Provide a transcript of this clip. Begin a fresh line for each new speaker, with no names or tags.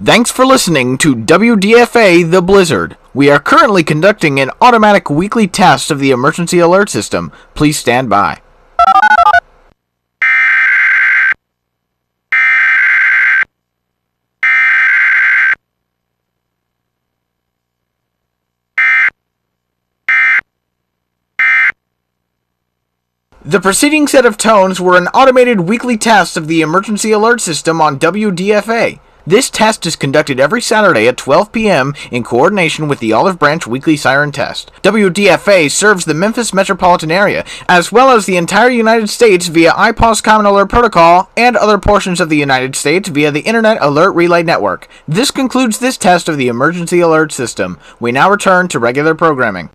Thanks for listening to WDFA The Blizzard. We are currently conducting an automatic weekly test of the emergency alert system. Please stand by. The preceding set of tones were an automated weekly test of the emergency alert system on WDFA. This test is conducted every Saturday at 12 p.m. in coordination with the Olive Branch Weekly Siren Test. WDFA serves the Memphis metropolitan area, as well as the entire United States via IPOS Common Alert Protocol and other portions of the United States via the Internet Alert Relay Network. This concludes this test of the emergency alert system. We now return to regular programming.